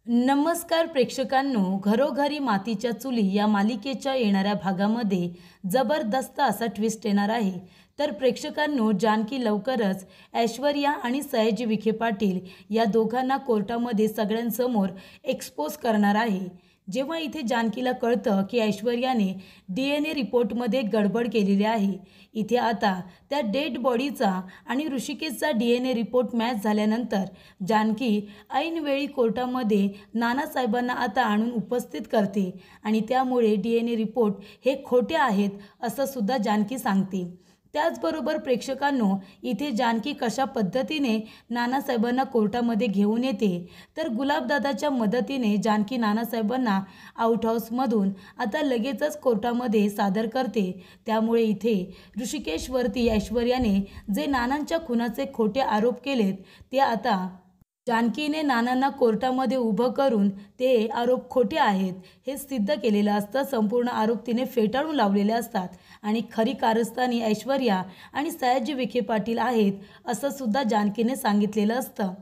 नमस्कार प्रेक्षकांनो, घरोघरी मातीच्या चुली या मालिकेच्या येणाऱ्या भागामध्ये जबरदस्त असा ट्विस्ट येणार आहे। तर प्रेक्षकांनो, जानकी लवकरच ऐश्वर्या आणि सयाजी विखे पाटील या दोघांना कोर्टामध्ये सगळ्यांसमोर एक्सपोज करणार आहे। जेव्हा इथे जानकीला कळतं की ऐश्वर्याने DNA रिपोर्टमध्ये गडबड केलेली आहे। इथे आता त्या डेड बॉडीचा आणि ऋषिकेशचा DNA रिपोर्ट मॅच झाल्यानंतर जानकी ऐनवेळी कोर्टामध्ये नानासाहेबांना आता आणून उपस्थित करते आणि त्यामुळे DNA रिपोर्ट हे खोटे आहेत असं सुद्धा जानकी सांगते। त्याचबरोबर प्रेक्षकांनो, इथे जानकी कशा पद्धतीने नानासाहेबांना कोर्टामध्ये घेऊन येते तर गुलाबदादाच्या मदतीने जानकी नानासाहेबांना आउट हाऊसमधून आता लगेचच कोर्टामध्ये सादर करते। त्यामुळे इथे ऋषिकेशवरती ऐश्वर्याने जे नानांच्या खुनाचे खोटे आरोप केलेत ते आता जानकीने नानांना कोर्टामध्ये उभं करून ते आरोप खोटे आहेत हे सिद्ध केलेलं असतं। संपूर्ण आरोप तिने फेटाळून लावलेले असतात आणि खरी कारस्थानी ऐश्वर्या आणि सयाजी विखे पाटील आहेत असं सुद्धा जानकीने सांगितलेलं असतं।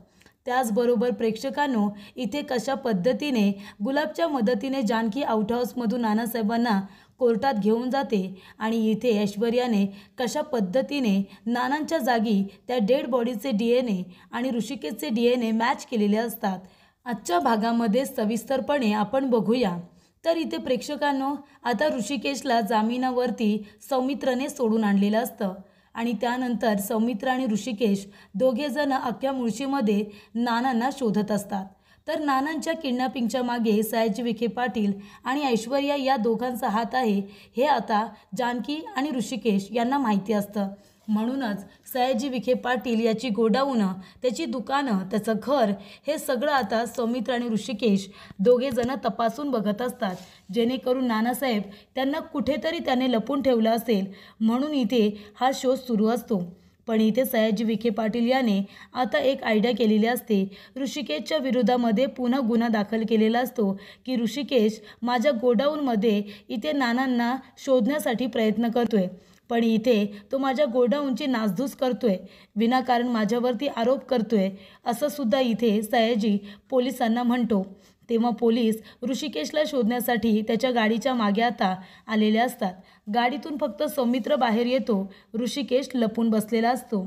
त्याचबरोबर प्रेक्षकांनो, इथे कशा पद्धतीने गुलाबच्या मदतीने जानकी आउट हाऊसमधून नानासाहेबांना कोर्टात घेऊन जाते आणि इथे ऐश्वर्याने कशा पद्धतीने नानांच्या जागी त्या डेड बॉडीचे DNA आणि ऋषिकेशचे DNA मॅच केलेले असतात आजच्या भागामध्ये सविस्तरपणे आपण बघूया। तर इथे प्रेक्षकांनो, आता ऋषिकेशला जामिनावरती सौमित्रने सोडून आणलेलं असतं आणि त्यानंतर सौमित्र आणि ऋषिकेश दोघेजण अख्ख्या मुळशीमध्ये नानांना शोधत असतात। तर नानांच्या किडनॅपिंगच्या मागे सयाजी विखे पाटील आणि ऐश्वर्या या दोघांचा हात आहे हे आता जानकी आणि ऋषिकेश यांना माहिती असतं। म्हणूनच सयाजी विखे पाटील याची गोडाऊनं, त्याची दुकानं, त्याचं घर हे सगळं आता सौमित्र आणि ऋषिकेश दोघेजण तपासून बघत असतात, जेणेकरून नानासाहेब त्यांना कुठेतरी त्याने लपून ठेवलं असेल म्हणून इथे हा शोध सुरू असतो। पण इथे सयाजी विखे पाटील याने आता एक आयडिया केलेली असते। ऋषिकेशच्या विरोधामध्ये पुन्हा गुन्हा दाखल केलेला असतो की ऋषिकेश माझ्या गोडाऊनमध्ये इथे नानांना शोधण्यासाठी प्रयत्न करतोय, पण इथे तो माझ्या गोडाऊनची नासधूस करतोय, विनाकारण माझ्यावरती आरोप करतोय असं सुद्धा इथे सयाजी पोलिसांना म्हणतो। तेव्हा पोलीस ऋषिकेशला शोधण्यासाठी त्याच्या गाडीच्या मागे आता आलेले असतात। गाडीतून फक्त सौमित्र बाहेर येतो, ऋषिकेश लपून बसलेला असतो।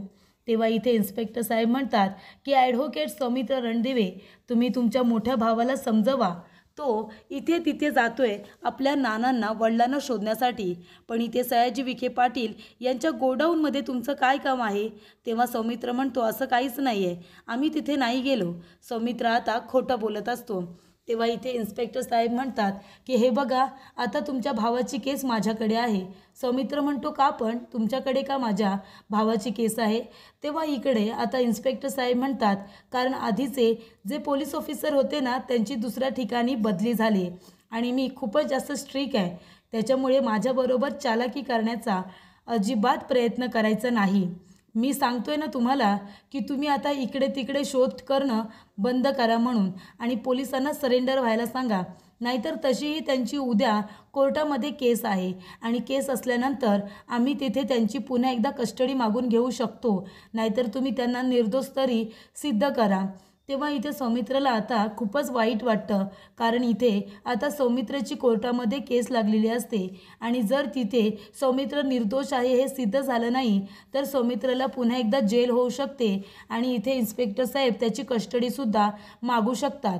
तेव्हा इथे इन्स्पेक्टर साहेब म्हणतात की ॲडव्होकेट सौमित्र रणदिवे, तुम्ही तुमच्या मोठ्या भावाला समजवा, तो इथे तिथे जातोय आपल्या नानांना वडिलांना शोधण्यासाठी, पण इथे सयाजी विखे पाटील यांच्या गोडाऊनमध्ये तुमचं काय काम आहे? तेव्हा सौमित्र म्हणतो असं काहीच नाही आहे, आम्ही तिथे नाही गेलो। सौमित्र आता खोटं बोलत असतो। तेव्हा इथे इन्स्पेक्टर साहेब म्हणतात की हे बघा, आता तुमच्या भावाची केस माझ्याकडे आहे। सौमित्र म्हणतो का, पण तुमच्याकडे का माझ्या भावाची केस आहे? तेव्हा इकडे आता इन्स्पेक्टर साहेब म्हणतात कारण आधीचे जे पोलीस ऑफिसर होते ना, त्यांची दुसऱ्या ठिकाणी बदली झाली आणि मी खूपच जास्त स्ट्रिक्ट आहे, त्याच्यामुळे माझ्याबरोबर चालाकी करण्याचा अजिबात प्रयत्न करायचा नाही। मी सांगतोय ना तुम्हाला की तुम्ही आता इकडे तिकडे शोध करणं बंद करा म्हणून आणि पोलिसांना सरेंडर व्हायला सांगा, नाहीतर तशीही त्यांची उद्या कोर्टामध्ये केस आहे आणि केस असल्यानंतर आम्ही तिथे त्यांची पुन्हा एकदा कस्टडी मागून घेऊ शकतो, नाहीतर तुम्ही त्यांना निर्दोष तरी सिद्ध करा। तेव्हा इथे सौमित्रला आता खूपच वाईट वाटतं, कारण इथे आता सौमित्रची कोर्टामध्ये केस लागलेली असते आणि जर तिथे सौमित्र निर्दोष आहे हे सिद्ध झालं नाही तर सौमित्रला पुन्हा एकदा जेल होऊ शकते आणि इथे इन्स्पेक्टर साहेब त्याची कस्टडीसुद्धा मागू शकतात।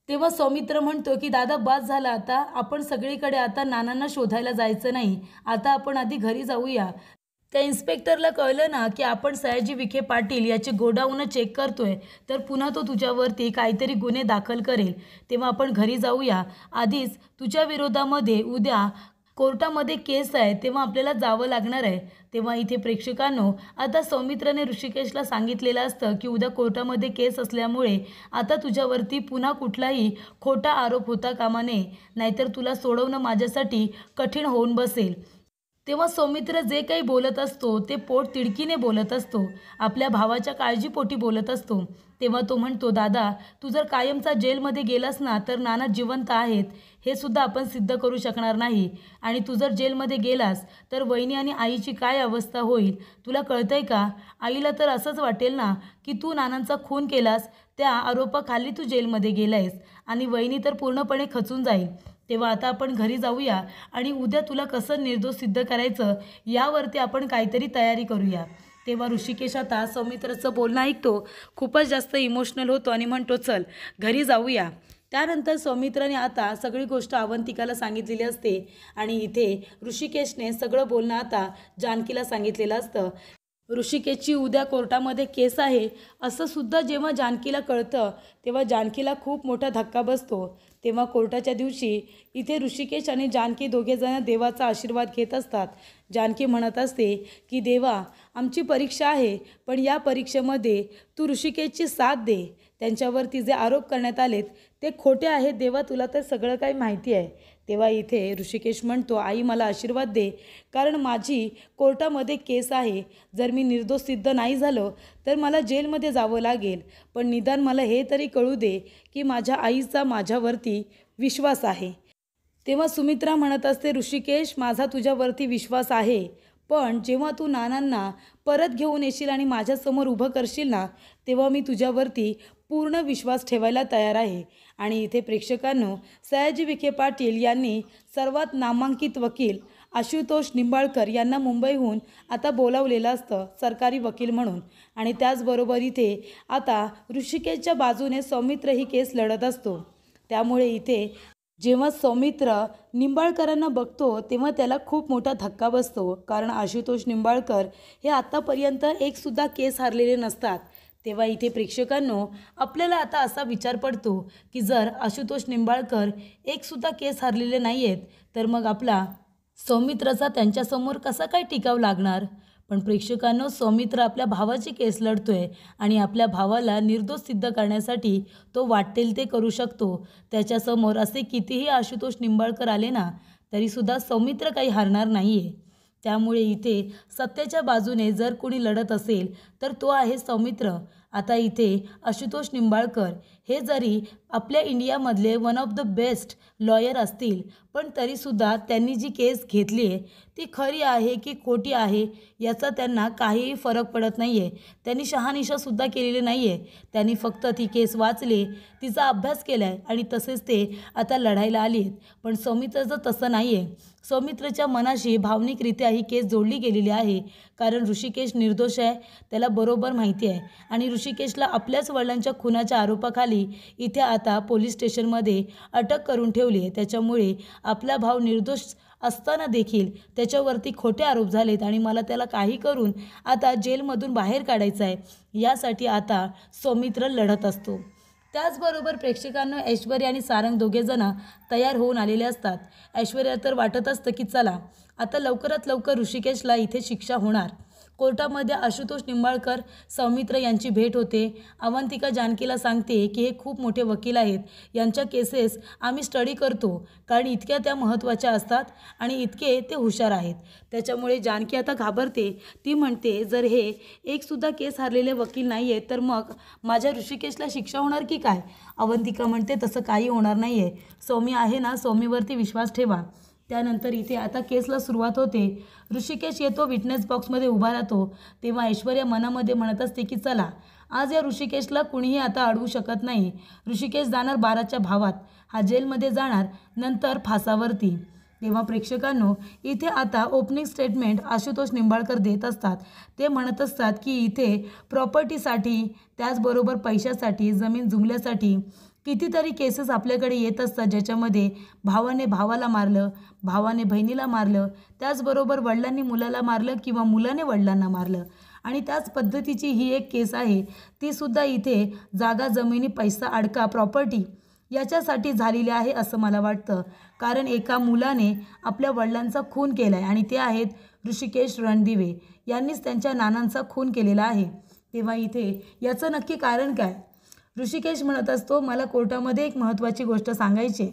तेव्हा सौमित्र म्हणतो की दादा बस झाला, आता आपण सगळीकडे आता नानांना शोधायला जायचं नाही, आता आपण आधी घरी जाऊया। त्या इन्स्पेक्टरला कळलं ना की आपण सयाजी विखे पाटील याचे गोडाऊन चेक करतोय तर पुन्हा तो तुझ्यावरती काहीतरी गुन्हे दाखल करेल, तेव्हा आपण घरी जाऊया, आधीच तुझ्या विरोधामध्ये उद्या कोर्टामध्ये केस आहे तेव्हा आपल्याला जावं लागणार आहे। तेव्हा इथे प्रेक्षकांनो, आता सौमित्रने ऋषिकेशला सांगितलेलं असतं की उद्या कोर्टामध्ये केस असल्यामुळे आता तुझ्यावरती पुन्हा कुठलाही खोटा आरोप होता कामा नये, नाहीतर तुला सोडवणं माझ्यासाठी कठीण होऊन बसेल। तेव्हा सौमित्र जे काही बोलत असतो ते पोट तिडकीने बोलत असतो, आपल्या भावाच्या काळजीपोटी बोलत असतो। तेव्हा तो म्हणतो, दादा तू जर कायमचा जेलमध्ये गेलास ना तर नाना जिवंत आहेत हे सुद्धा आपण सिद्ध करू शकणार नाही. आणि तू जर जेलमध्ये गेलास तर वहिनी आणि आईची काय अवस्था होईल तुला कळतंय का? आईला तर असंच वाटेल ना की तू नानांचा खून केलास, त्या आरोपाखाली तू जेलमध्ये गेलायस, आणि वहिनी तर पूर्णपणे खचून जाईल. तेव्हा आता आपण घरी जाऊया आणि उद्या तुला कसं निर्दोष सिद्ध करायचं यावरती आपण काहीतरी तयारी करूया. तेव्हा ऋषिकेश आता सौमित्राचं बोलणं ऐकतो, खूपच जास्त इमोशनल होतो आणि म्हणतो, चल घरी जाऊया. त्यानंतर सौमित्राने आता सगळी गोष्ट अवंतिकाला सांगितलेली असते आणि इथे ऋषिकेशने सगळं बोलणं आता जानकीला सांगितलेलं असतं. ऋषिकेशची उद्या कोर्टामध्ये केस आहे असं सुद्धा जेव्हा जानकीला कळतं तेव्हा जानकीला खूप मोठा धक्का बसतो. तेव्हा कोर्टाच्या दिवशी इथे ऋषिकेश आणि जानकी दोघेजण देवाचा आशीर्वाद घेत असतात. जानकी म्हणत असते की देवा, आमची परीक्षा आहे, पण या परीक्षेमध्ये तू ऋषिकेशची साथ दे. त्यांच्यावरती जे आरोप करण्यात आलेत ते खोटे आहेत देवा, तुला तर सगळं काही माहिती आहे. तेव्हा इथे ऋषिकेश म्हणतो, आई मला आशीर्वाद दे, कारण माझी कोर्टामध्ये केस आहे. जर मी निर्दोष सिद्ध नाही झालो तर मला जेलमध्ये जावं लागेल, पण निदान मला हे तरी कळू दे की माझ्या आईचा माझ्यावरती विश्वास आहे. तेव्हा सुमित्रा म्हणत असते, ऋषिकेश माझा तुझ्यावरती विश्वास आहे, पण जेव्हा तू नानांना परत घेऊन येशील आणि माझ्यासमोर उभं करशील ना तेव्हा मी तुझ्यावरती पूर्ण विश्वास ठेवायला तयार आहे. आणि इथे प्रेक्षकांनो, सयाजी विखे पाटील यांनी सर्वात नामांकित वकील आशुतोष निंबाळकर यांना मुंबईहून आता बोलावलेलं असतं सरकारी वकील म्हणून. आणि त्याचबरोबर इथे आता ऋषिकेशच्या बाजूने सौमित्र ही केस लढत असतो. त्यामुळे इथे जेव्हा सौमित्र निंबाळकरांना बघतो तेव्हा त्याला खूप मोठा धक्का बसतो, कारण आशुतोष निंबाळकर हे आत्तापर्यंत एकसुद्धा केस हारलेले नसतात. तेव्हा इथे प्रेक्षकांनो, आपल्याला आता असा विचार पडतो की जर आशुतोष निंबाळकर एकसुद्धा केस हारलेले नाही आहेत तर मग आपला सौमित्राचा त्यांच्यासमोर कसा काय टिकाव लागणार. पण प्रेक्षकांनो, सौमित्र आपल्या भावाची केस लढतोय आणि आपल्या भावाला निर्दोष सिद्ध करण्यासाठी तो वाटेल ते करू शकतो. त्याच्यासमोर असे कितीही आशुतोष निंबाळकर आले ना तरीसुद्धा सौमित्र काही हारणार नाही आहे. त्यामुळे इथे सत्याच्या बाजूने जर कोणी लढत असेल तर तो आहे सौमित्र. आता इथे आशुतोष निंबाळकर हे जरी आपल्या इंडियामधले one of the best lawyer असतील, पण तरीसुद्धा त्यांनी जी केस घेतली आहे ती खरी आहे की खोटी आहे याचा त्यांना काहीही फरक पडत नाही आहे. त्यांनी शहानिशासुद्धा केलेली नाही आहे. त्यांनी फक्त ती केस वाचली, तिचा अभ्यास केला आहे आणि तसेच ते आता लढायला आली आहेत. पण सौमित्रचं तसं नाही आहे. सौमित्रच्या मनाशी भावनिकरित्या ही केस जोडली गेलेली आहे, कारण ऋषिकेश निर्दोष आहे त्याला बरोबर माहिती आहे. आणि ऋषिकेशला आपल्याच वडिलांच्या खुनाच्या आरोपाखाली इथे आता पोलीस स्टेशनमध्ये अटक करून ठेवली आहे. त्याच्यामुळे आपला भाव निर्दोष असताना देखील त्याच्यावरती खोटे आरोप झालेत आणि मला त्याला काही करून आता जेलमधून बाहेर काढायचं आहे, यासाठी आता सौमित्र लढत असतो. त्याचबरोबर प्रेक्षकांना ऐश्वर्या आणि सारंग दोघेजण तयार होऊन आलेले असतात. ऐश्वर्या तर वाटत असतं की चला आता लवकरात लवकर ऋषिकेशला इथे शिक्षा होणार. कोर्टामध्ये आशुतोष निंबाळकर सौमित्र यांची भेट होते. अवंतिका जानकीला सांगते की हे खूप मोठे वकील आहेत, यांच्या केसेस आम्ही स्टडी करतो, कारण इतक्या त्या महत्त्वाच्या असतात आणि इतके ते हुशार आहेत. त्याच्यामुळे जानकी आता घाबरते. ती म्हणते जर हे एकसुद्धा केस हारलेले वकील नाही आहेत तर मग माझ्या ऋषिकेशला शिक्षा होणार की काय. अवंतिका म्हणते तसं काही होणार नाही आहे, सौमी आहे ना, सौमीवरती विश्वास ठेवा. त्यानंतर इथे आता केसला सुरुवात होते. ऋषिकेश येतो, विटनेस बॉक्समध्ये उभा राहतो. तेव्हा ऐश्वर्या मनामध्ये म्हणत असते की चला आज या ऋषिकेशला कुणीही आता अडवू शकत नाही. ऋषिकेश जाणार बाराच्या भावात, हा जेलमध्ये जाणार, नंतर फासावरती. तेव्हा प्रेक्षकांनो, इथे आता ओपनिंग स्टेटमेंट आशुतोष निंबाळकर देत असतात. ते म्हणत असतात की इथे प्रॉपर्टीसाठी, त्याचबरोबर पैशासाठी, जमीन जुमल्यासाठी कितीतरी केसेस आपल्याकडे येत असतात, ज्याच्यामध्ये भावाने भावाला मारलं, भावाने बहिणीला मारलं, त्याचबरोबर वडिलांनी मुलाला मारलं किंवा मुलाने वडिलांना मारलं. आणि त्याच पद्धतीची ही एक केस आहे. तीसुद्धा इथे जागा, जमिनी, पैसा, अडका, प्रॉपर्टी याच्यासाठी झालेली आहे असं मला वाटतं. कारण एका मुलाने आपल्या वडिलांचा खून केला आहे आणि ते आहेत ऋषिकेश रणदिवे. यांनीच त्यांच्या नानांचा खून केलेला आहे. तेव्हा इथे याचं नक्की कारण काय. ऋषिकेश म्हणत असतो, मला कोर्टामध्ये एक महत्त्वाची गोष्ट सांगायची.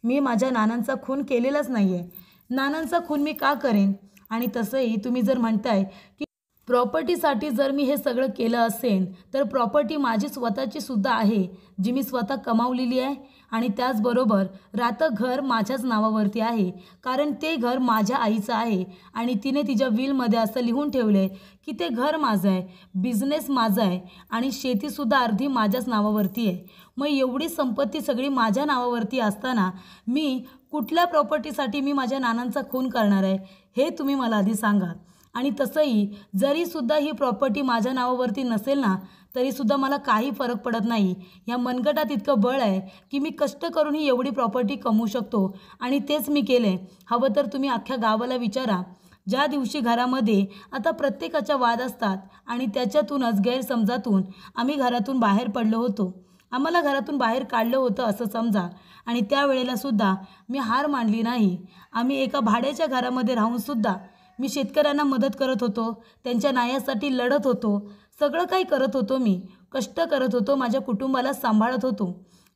मी माझ्या नानांचा खून केलेलाच नाही आहे. नानांचा खून मी का करेन. आणि तसंही तुम्ही जर म्हणताय की प्रॉपर्टीसाठी जर मी हे सगळं केलं असेल तर प्रॉपर्टी माझी स्वतःची सुद्धा आहे, जी मी स्वतः कमावलेली आहे. आणि त्याचबरोबर राहतं घर माझ्याच नावावरती आहे, कारण ते घर माझ्या आईचं आहे आणि तिने तिच्या विलमध्ये असं लिहून ठेवलं आहे की ते घर माझं आहे, बिझनेस माझा आहे आणि शेतीसुद्धा अर्धी माझ्याच नावावरती आहे. मग एवढी संपत्ती सगळी माझ्या नावावरती असताना मी कुठल्या प्रॉपर्टीसाठी मी माझ्या नानांचा खून करणार आहे, हे तुम्ही मला आधी सांगा. आणि तसंही जरीसुद्धा ही प्रॉपर्टी माझ्या नावावरती नसेल ना, तरीसुद्धा मला काही फरक पडत नाही. या मनगटात इतकं बळ आहे की मी कष्ट करून ही एवढी प्रॉपर्टी कमवू शकतो आणि तेच मी केलं आहे. हवं तर तुम्ही अख्ख्या गावाला विचारा. ज्या दिवशी घरामध्ये आता प्रत्येकाच्या वाद असतात आणि त्याच्यातूनच गैरसमजातून आम्ही घरातून बाहेर पडलो होतो, आम्हाला घरातून बाहेर काढलं होतं असं समजा. आणि त्यावेळेलासुद्धा मी हार मानली नाही. आम्ही एका भाड्याच्या घरामध्ये राहूनसुद्धा मी शेतकऱ्यांना मदत करत होतो, त्यांच्या न्यायासाठी लढत होतो, सगळं काही करत होतो. मी कष्ट करत होतो, माझ्या कुटुंबाला सांभाळत होतो.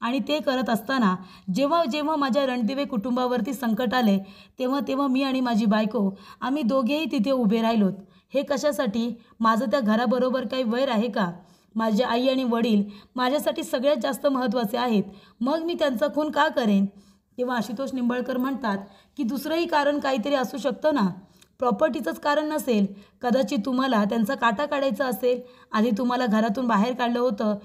आणि ते करत असताना जेव्हा जेव्हा माझ्या रणदिवे कुटुंबावरती संकट आले, तेव्हा तेव्हा मी आणि माझी बायको आम्ही दोघेही तिथे उभे राहिलोत. हे कशासाठी? माझं त्या घराबरोबर काही वैर आहे का? माझी आई आणि वडील माझ्यासाठी सगळ्यात जास्त महत्त्वाचे आहेत. मग मी त्यांचा खून का करेन? तेव्हा आशुतोष निंबाळकर म्हणतात की दुसरंही कारण काहीतरी असू शकतं ना, प्रॉपर्टीचंच कारण नसेल. कदाचित तुम्हाला त्यांचा काटा काढायचा असेल. आधी तुम्हाला घरातून बाहेर काढलं होतं,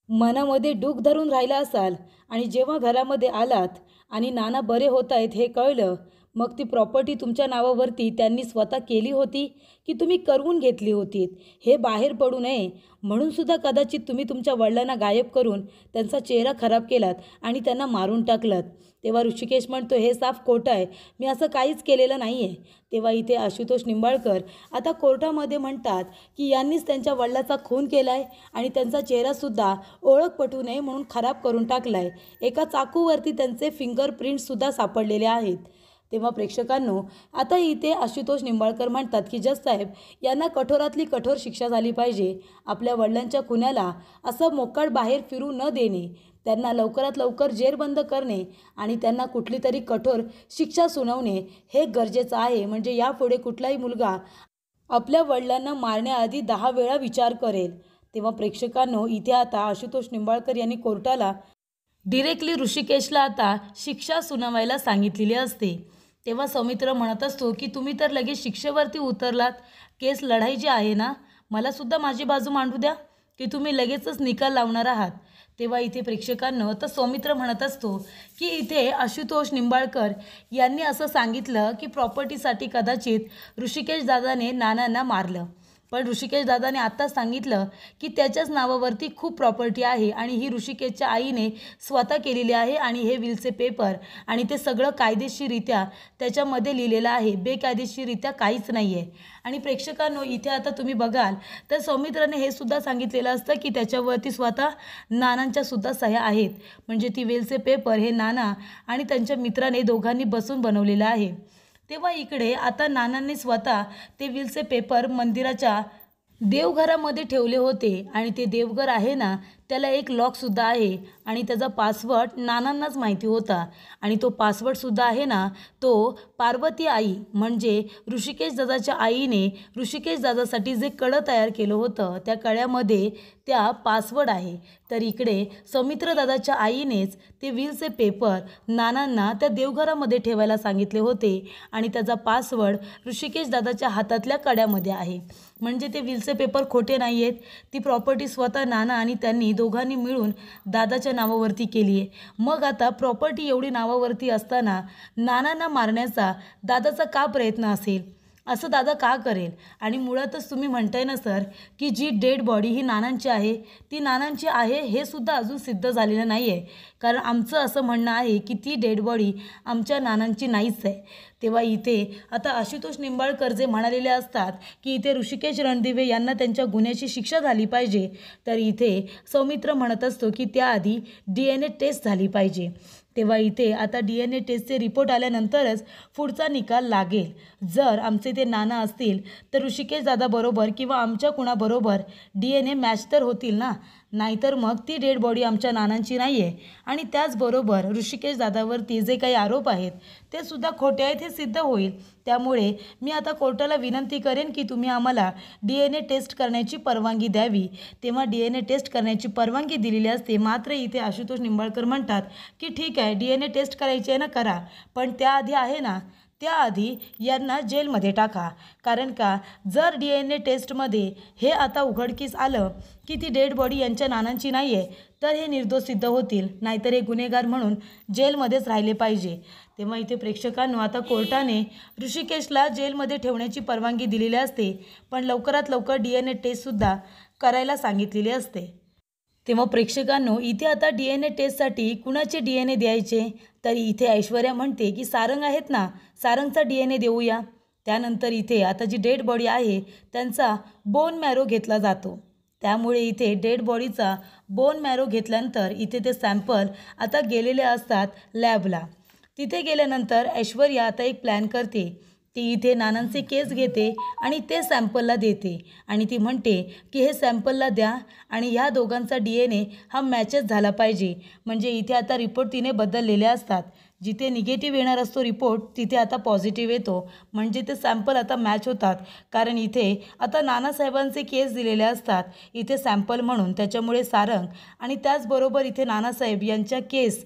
मनामध्ये डूख धरून राहिला असाल आणि जेव्हा घरामध्ये आलात आणि नाना बरे होत आहेत हे कळलं, मग ती प्रॉपर्टी तुमच्या नावावरती त्यांनी स्वतः केली होती की तुम्ही करवून घेतली होती, हे बाहेर पडू नये म्हणूनसुद्धा कदाचित तुम्ही तुमच्या वडिलांना गायब करून त्यांचा चेहरा खराब केलात आणि त्यांना मारून टाकलात. तेव्हा ऋषिकेश म्हणतो हे साफ खोटं आहे, मी असं काहीच केलेलं नाही आहे. तेव्हा इथे आशुतोष निंबाळकर आता कोर्टामध्ये म्हणतात की यांनीच त्यांच्या वडिलाचा खून केला आहे आणि त्यांचा चेहरासुद्धा ओळख पटू नये म्हणून खराब करून टाकला आहे. एका चाकूवरती त्यांचे फिंगरप्रिंट्ससुद्धा सापडलेले आहेत. तेव्हा प्रेक्षकांनो, आता इथे आशुतोष निंबाळकर म्हणतात की जज साहेब, यांना कठोरातली कठोर शिक्षा झाली पाहिजे. आपल्या वडिलांच्या खुन्याला असं मोकाट बाहेर फिरू न देणे, त्यांना लवकरात लवकर जेरबंद करणे आणि त्यांना कुठली तरी कठोर शिक्षा सुनावणे हे गरजेचं आहे. म्हणजे यापुढे कुठलाही मुलगा आपल्या वडिलांना मारण्याआधी 10 वेळा विचार करेल. तेव्हा प्रेक्षकांनो, इथे आता आशुतोष निंबाळकर यांनी कोर्टाला डिरेक्टली ऋषिकेशला आता शिक्षा सुनावायला सांगितलेली असते. तेव्हा सौमित्र म्हणत असतो की तुम्ही तर लगेच शिक्षेवरती उतरलात, केस लढायची आहे ना, मलासुद्धा माझी बाजू मांडू द्या की तुम्ही लगेचच निकाल लावणार आहात. तेव्हा इथे प्रेक्षकांनो, तर सौमित्र म्हणत असतो की इथे आशुतोष निंबाळकर यांनी असं सांगितलं की प्रॉपर्टीसाठी कदाचित ऋषिकेश दादाने नानांना मारलं, पण ऋषिकेश दादाने आत्ताच सांगितलं की त्याच्याच नावावरती खूप प्रॉपर्टी आहे आणि ही ऋषिकेशच्या आईने स्वतः केलेली आहे आणि हे विलचे पेपर आणि ते सगळं कायदेशीररित्या त्याच्यामध्ये लिहिलेलं आहे, बेकायदेशीररित्या काहीच नाही आहे. आणि प्रेक्षकांनो, इथे आता तुम्ही बघाल तर सौमित्राने हे सुद्धा सांगितलेलं असतं की त्याच्यावरती स्वतः नानांच्या सुद्धा सह्या आहेत. म्हणजे ती वेलचे पेपर हे नाना आणि त्यांच्या मित्राने दोघांनी बसून बनवलेलं आहे. तेव्हा इकडे आता नानांनी स्वतः ते विलचे पेपर मंदिराच्या देवघरामध्ये ठेवले होते आणि ते देवघर आहे ना, त्याला एक लॉकसुद्धा आहे आणि त्याचा पासवर्ड नानांनाच माहिती होता. आणि तो पासवर्डसुद्धा आहे ना, तो पार्वती आई म्हणजे ऋषिकेश दादाच्या आईने ऋषिकेश दादासाठी जे कळं तयार केलं होतं त्या कळ्यामध्ये त्या पासवर्ड आहे. तर इकडे सौमित्र दादाच्या आईनेच ते विलचे पेपर नानांना त्या देवघरामध्ये ठेवायला सांगितले होते आणि त्याचा पासवर्ड ऋषिकेश दादाच्या हातातल्या कड्यामध्ये आहे. म्हणजे ते विलचे पेपर खोटे नाही आहेत. ती प्रॉपर्टी स्वतः नाना आणि त्यांनी दोघांनी मिळून दादाच्या नावावरती केली आहे. मग आता प्रॉपर्टी एवढी नावावरती असताना नानांना मारण्याचा दादाचा का प्रयत्न असेल? असं दादा का करेल? आणि मुळातच तुम्ही म्हणताय ना सर की जी डेड बॉडी ही नानांची आहे, ती नानांची आहे हे सुद्धा अजून सिद्ध झालेलं नाही आहे. कारण आमचं असं म्हणणं आहे की ती डेड बॉडी आमच्या नानांची नाहीच आहे. तेव्हा इथे आता आशुतोष निंबाळकर जे म्हणालेले असतात की इथे ऋषिकेश रणदिवे यांना त्यांच्या गुन्ह्याची शिक्षा झाली पाहिजे, तर इथे सौमित्र म्हणत असतो की त्याआधी DNA टेस्ट झाली पाहिजे. तेव्हा इथे आता DNA टेस्टचे रिपोर्ट आल्यानंतरच पुढचा निकाल लागेल. जर आमचे ते नाना असतील तर ऋषिकेश दादाबरोबर किंवा आमच्या कुणाबरोबर DNA मॅच तर होतील ना. नाहीतर मग ती डेड बॉडी आमच्या नानांची नाही आहे. आणि त्याचबरोबर ऋषिकेश दादावरती जे काही आरोप आहेत ते सुद्धा खोटे आहेत हे सिद्ध होईल. त्यामुळे मी आता कोर्टाला विनंती करेन की तुम्ही आम्हाला DNA टेस्ट करण्याची परवानगी द्यावी. तेव्हा DNA टेस्ट करण्याची परवानगी दिलेली असते. मात्र इथे आशुतोष निंबाळकर म्हणतात की ठीक आहे, DNA टेस्ट करायची आहे ना, करा, पण त्याआधी आहे ना, त्याआधी यांना जेलमध्ये टाका. कारण का, जर DNA टेस्टमध्ये हे आता उघडकीस आलं की ती डेड बॉडी यांच्या नानांची नाही आहे तर हे निर्दोष सिद्ध होतील, नाहीतर हे गुन्हेगार म्हणून जेलमध्येच राहिले पाहिजे. तेव्हा इथे प्रेक्षकांनो, आता कोर्टाने ऋषिकेशला जेलमध्ये ठेवण्याची परवानगी दिलेली असते, पण लवकरात लवकर DNA टेस्टसुद्धा करायला सांगितलेली असते. तेव्हा प्रेक्षकांनो, इथे आता DNA टेस्टसाठी कुणाचे DNA द्यायचे, तर इथे ऐश्वर्या म्हणते की सारंग आहेत ना, सारंगचा DNA देऊया. त्यानंतर इथे आता जी डेड बॉडी आहे त्यांचा बोन मॅरो घेतला जातो. त्यामुळे इथे डेड बॉडीचा बोन मॅरो घेतल्यानंतर इथे ते सॅम्पल आता गेलेले असतात लॅबला. तिथे गेल्यानंतर ऐश्वर्या आता एक प्लॅन करते. ती इथे नानांचे केस घेते आणि ते सॅम्पलला देते आणि ती म्हणते की हे सॅम्पलला द्या आणि ह्या दोघांचा DNA हा मॅचच झाला पाहिजे. म्हणजे इथे आता रिपोर्ट तिने बदललेले असतात. जिथे निगेटिव्ह येणार असतो रिपोर्ट तिथे आता पॉझिटिव्ह येतो. म्हणजे ते सॅम्पल आता मॅच होतात. कारण इथे आता नानासाहेबांचे केस दिलेले असतात इथे सॅम्पल म्हणून. त्याच्यामुळे सारंग आणि त्याचबरोबर इथे नानासाहेब यांच्या केस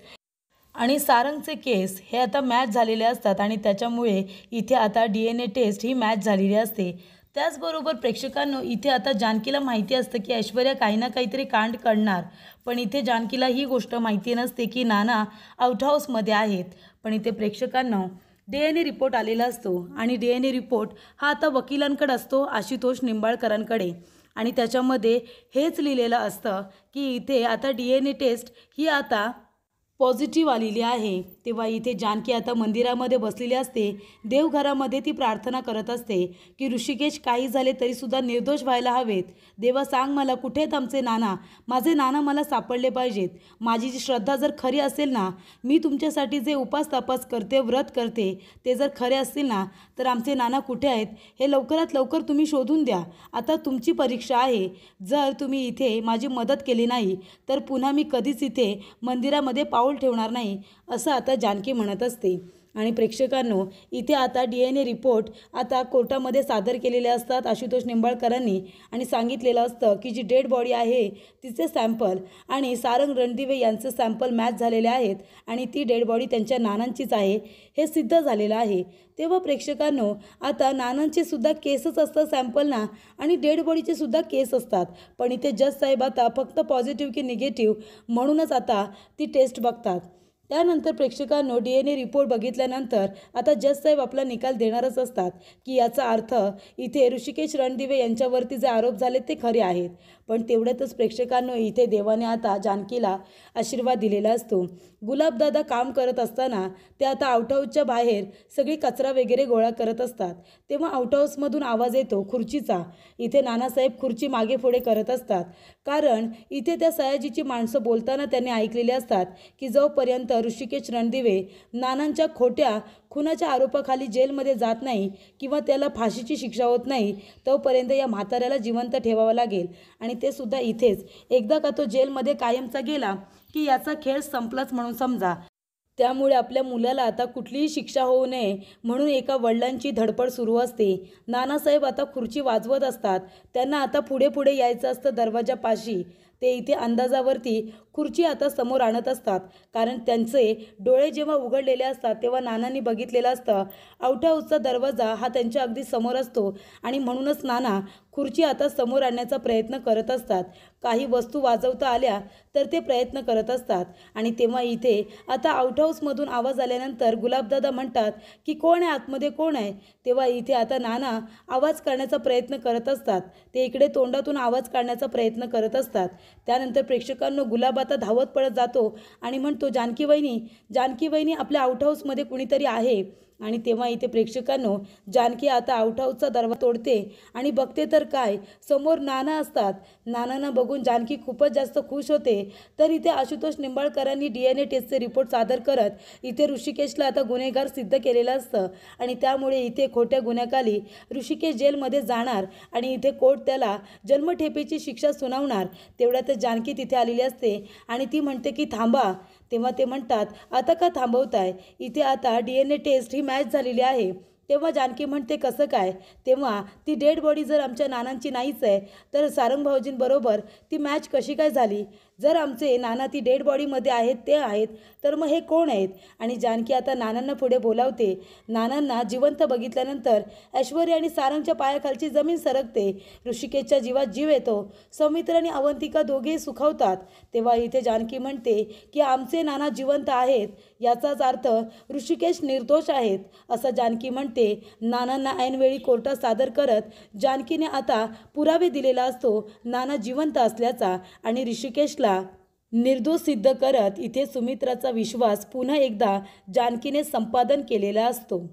आणि सारंगचे केस हे आता मॅच झालेले असतात आणि त्याच्यामुळे इथे आता DNA टेस्ट ही मॅच झालेली असते. त्याचबरोबर प्रेक्षकांनो, इथे आता जानकीला माहिती असतं की ऐश्वर्या काही ना काहीतरी कांड करणार, पण इथे जानकीला ही गोष्ट माहिती नसते की नाना आउट हाऊसमध्ये आहेत. पण इथे प्रेक्षकांनो, DNA रिपोर्ट आलेला असतो आणि DNA रिपोर्ट हा आता वकिलांकडे असतो, आशुतोष निंबाळकरांकडे, आणि त्याच्यामध्ये हेच लिहिलेलं असतं की इथे आता DNA टेस्ट ही आता पॉझिटिव्ह आलेली आहे. तेव्हा इथे जानकी आता मंदिरामध्ये बसलेली असते. देवघरामध्ये ती प्रार्थना करत असते की ऋषिकेश काही झाले तरीसुद्धा निर्दोष व्हायला हवेत. देवा सांग मला, कुठे आहेत आमचे नाना, माझे नाना मला सापडले पाहिजेत. माझी जी श्रद्धा जर खरी असेल ना, मी तुमच्यासाठी जे उपास तापास करते, व्रत करते, ते जर खरे असतील ना, तर आमचे नाना कुठे आहेत हे लवकरात लवकर तुम्ही शोधून द्या. आता तुमची परीक्षा आहे. जर तुम्ही इथे माझी मदत केली नाही तर पुन्हा मी कधीच इथे मंदिरामध्ये पाऊल ठेवणार नाही, असं आता जानकी म्हणत असते. आणि प्रेक्षकांनो, इथे आता DNA रिपोर्ट आता कोर्टामध्ये सादर केलेले असतात आशुतोष निंबाळकरांनी आणि सांगितलेलं असतं की जी डेड बॉडी आहे तिचे सॅम्पल आणि सारंग रणदिवे यांचे सॅम्पल मॅच झालेले आहेत आणि ती डेड बॉडी त्यांच्या नानांचीच आहे हे सिद्ध झालेलं आहे. तेव्हा प्रेक्षकांनो, आता नानांचे सुद्धा केसच असतं सॅम्पल ना, आणि डेड बॉडीचे सुद्धा केस असतात. पण इथे जज साहेब आता फक्त पॉझिटिव्ह की निगेटिव्ह म्हणूनच आता ती टेस्ट बघतात. त्यानंतर प्रेक्षकांनो, DNA रिपोर्ट बघितल्यानंतर आता जज साहेब आपला निकाल देणारच असतात की याचा अर्थ इथे ऋषिकेश रणदिवे यांच्यावरती जे आरोप झाले ते खरे आहेत. पण तेवढ्यातच प्रेक्षकांनो, इथे देवाने आता जानकीला आशीर्वाद दिलेला असतो. गुलाबदादा काम करत असताना ते आता आउटहाऊसच्या बाहेर सगळी कचरा वगैरे गोळा करत असतात. तेव्हा आउटहाऊसमधून आवाज येतो खुर्चीचा. इथे नानासाहेब खुर्ची मागे पुढे करत असतात, कारण इथे त्या सयाजीची माणसं बोलताना त्यांनी ऐकलेले असतात की जोपर्यंत ऋषिकेश रणदिवे नानांच्या खोट्या खुनाच्या आरोपाखाली जेलमध्ये जात नाही किंवा त्याला फाशीची शिक्षा होत नाही, तोपर्यंत या म्हाताऱ्याला जिवंत ठेवावं लागेल. आणि ते सुद्धा इथेच. एकदा का तो जेलमध्ये कायमचा गेला की याचा खेळ संपलाच म्हणून समजा. त्यामुळे आपल्या मुलाला आता कुठलीही शिक्षा होऊ नये म्हणून एका वडिलांची धडपड सुरू असते. नानासाहेब आता खुर्ची वाजवत असतात. त्यांना आता पुढे पुढे यायचं असतं दरवाजापाशी. ते इथे अंदाजावरती खुर्ची आता समोर आणत असतात, कारण त्यांचे डोळे जेव्हा उघडलेले असतात तेव्हा नानांनी बघितलेलं असतं आउट हाऊसचा दरवाजा हा त्यांच्या अगदी समोर असतो आणि म्हणूनच नाना खुर्ची आता समोर आणण्याचा प्रयत्न करत असतात. काही वस्तू वाजवता आल्या तर ते प्रयत्न करत असतात. आणि तेव्हा इथे आता आउट हाऊसमधून आवाज आल्यानंतर गुलाबदादा म्हणतात की कोण आहे आतमध्ये, कोण आहे. तेव्हा इथे आता नाना आवाज काढण्याचा प्रयत्न करत असतात. ते इकडे तोंडातून आवाज काढण्याचा प्रयत्न करत असतात. त्यानंतर प्रेक्षकांनो, गुलाब आता धावत पळत जातो आणि म्हणतो, जानकी वहिनी, जानकी वहिनी, आपल्या आउट हाऊसमध्ये कुणीतरी आहे. आणि तेव्हा इथे प्रेक्षकांनो जानकी आता आउटहाऊसचा दरवाजा तोडते आणि बघते तर काय, समोर नाना असतात. नानांना बघून जानकी खूपच जास्त खुश होते. तर इथे आशुतोष निंबाळकरांनी DNA टेस्टचे रिपोर्ट सादर करत इथे ऋषिकेशला आता गुन्हेगार सिद्ध केलेलं असतं आणि त्यामुळे इथे खोट्या गुन्ह्याखाली ऋषिकेश जेलमध्ये जाणार आणि इथे कोर्ट त्याला जन्मठेपेची शिक्षा सुनावणार. तेवढ्यातच जानकी तिथे आलेली असते आणि ती म्हणते की थांबा. तेव्हा ते म्हणतात, आता का थांबवताय, इथे आता DNA टेस्ट ही मॅच झालेली आहे. तेव्हा जानकी म्हणते कसं काय. तेव्हा ती डेड बॉडी जर आमच्या नानांची नाहीच आहे तर सारंग भाऊजींबरोबर ती मॅच कशी काय झाली. जर आमचे नाना ती डेड बॉडीमध्ये आहेत ते आहेत तर मग हे कोण आहेत. आणि जानकी आता नानांना पुढे बोलावते. नानांना जिवंत बघितल्यानंतर ऐश्वर्या आणि सारंगच्या पायाखालची जमीन सरकते. ऋषिकेशच्या जीवात जीव येतो. सौमित्र आणि अवंतिका दोघेही सुखावतात. तेव्हा इथे जानकी म्हणते की आमचे नाना जिवंत आहेत याचाच अर्थ ऋषिकेश निर्दोष आहेत असं जानकी म्हणते. नानांना ऐनवेळी कोर्टात सादर करत जानकीने आता पुरावे दिलेला असतो नाना जिवंत असल्याचा आणि ऋषिकेशला निर्दोष सिद्ध करत इथे सुमित्राचा विश्वास पुन्हा एकदा जानकीने संपादन केलेला असतो.